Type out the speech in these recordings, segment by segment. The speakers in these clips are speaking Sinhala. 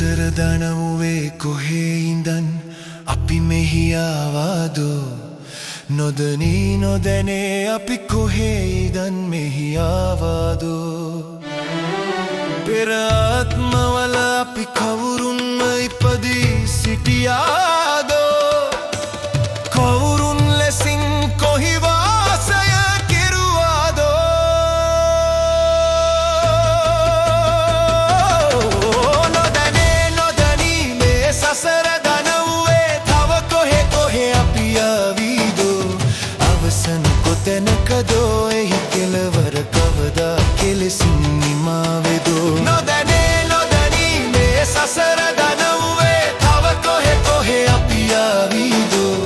සසර දනවුවේ කොහේ ඉඳන් අපි මෙහි ආවාදෝ නොදනී නොදැනේ අපි කොහේ ඉඳන් මෙහි ආවාදෝ පෙර ආත්මවල අපි කවුරුන්ම ඉපදී සිටියාදෝ කවුරුන් ලෙසින් කොහි වාසය කෙරුවාදෝ සසර දනවුවේ තව කොහෙ කොහෙ අපි ආවීදෝ අවසන් කොතැනකදෝ එහි කෙලවර කවදා කෙලෙසින් නිමාවෙදෝ නොදැනේ නොදැනී මේ සසර දනවුවේ තව කොහෙ කොහෙ අපි ආවීදෝ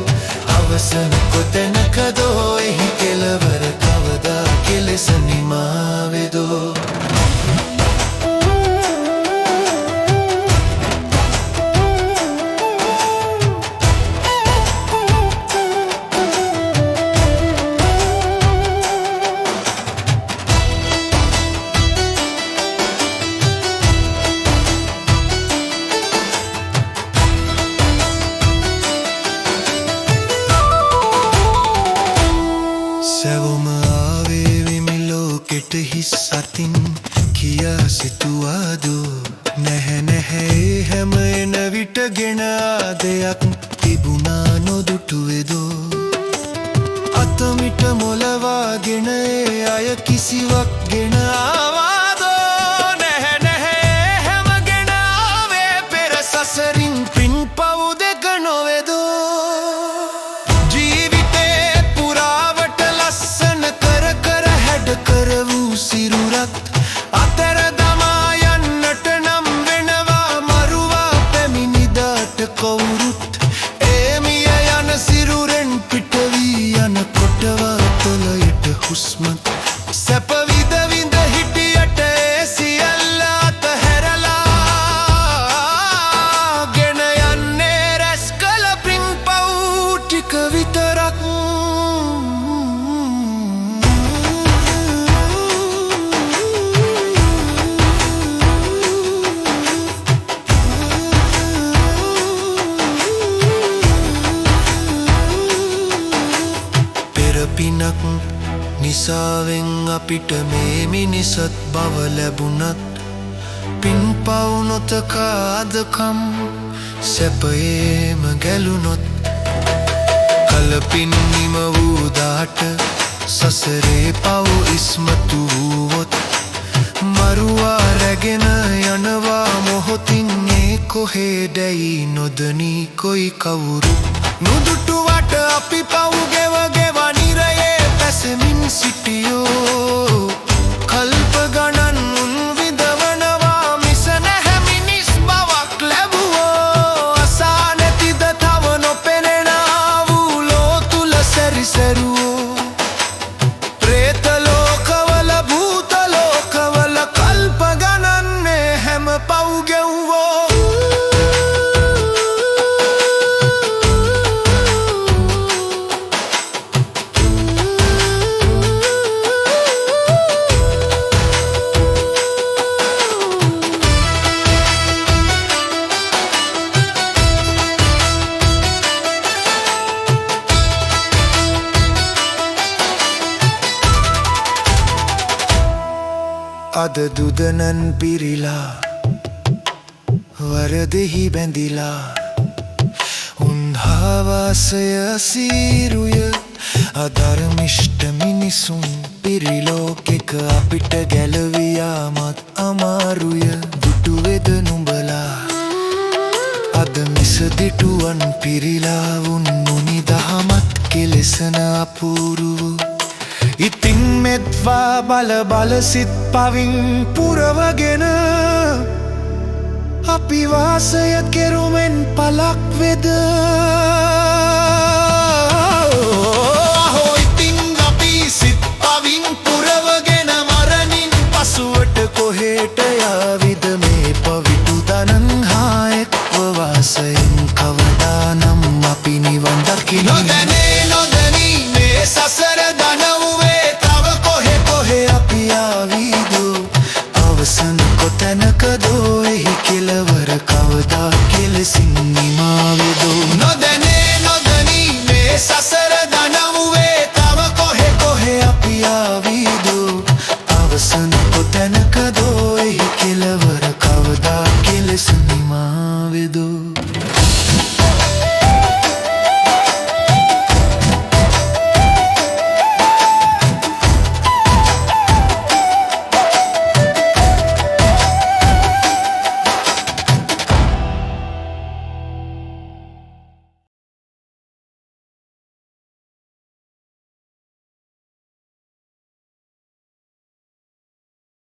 අවසන් කොතැනකදෝ එහි කෙලවර කවදා කෙලෙස නිමාවෙදෝ සැවොම ආවේ විමිලෝකෙට හිස් අතින් කියා සිතුවාදෝ නැහැ නැහැ හැම එන විට ගෙන ආදයක් තිබුණා නොදුටුවේදෝ අතමිට මොලවාගෙන ඒ අය කිසිවක් ගෙන ආවාදෝ නැහැ නැහැ හැම ගෙන ආවේ පෙර සසරින් පින් පව් දෙක නොවේදෝ කරවූ සිරුරත් අතර දමා යන්නට නම් වෙනවා මරුවා පැමිණිදාට කවුරුත් ඒමිය යන සිරුරෙන් පිටවී යන කොටවාතලයට හුස්මත් සැප විඳ විඳ හිටියට ඒ සියල්ල අතහැරලා ගෙන යන්නේ රැස් කළ පින් පව් ටික විතරක් පිනක් නිසාවෙන් අපිට මේ මිනිසත් බව ලැබුණත් පින් පව් නොතකාදකම් සැපයේම ගැලුනොත් කලපින් නිම වූ දාට සසරේ පව් ඉස්මතු වූවොත් මරුවා රැගෙන යනවා මොහොතින් ඒ කොහෙදැයි නොදනී කොයි කවුරු නුදුටුවට අපි පව් ගෙව ගෙවා නිරයේ පැසමින් සිටියෝ කල්ප ගණන් උන් විඳවනවා මිස නැහැ මිනිස් බවක් ලැබුවෝ අසා නැතිද තව නොපෙනෙන වූ ලෝ තුල සැරිසැරුවෝ ප්‍රේත ලෝකවල භූත ලෝකවල කල්ප ගණන් හැම පව් ගෙව්වෝ අද දුදනන් පිරිලා වරදෙහි බැඳිලා උන්හාවාසය සීරුය අධර්මිෂ්ඨ මිනිසුන් පිරිලෝකෙක අපිට ගැලවියාමත් අමාරුය දුටුවෙද නුඹලා අද දිටුවන් පිරිලා වුන් මුනි දහමත් කෙලෙසන අපූරුව ඉතින් මෙත්වා බල බල සිත් පවින් පුරවගෙන අපි වාසය කෙරුමෙන් පලක් වෙද ඉතින් අපි සිත් පවින් පුරවගෙන මරණින් පසුවට කොහෙට යාවිද මේ පවිටු දනන් හා එක්ව වාසයෙන්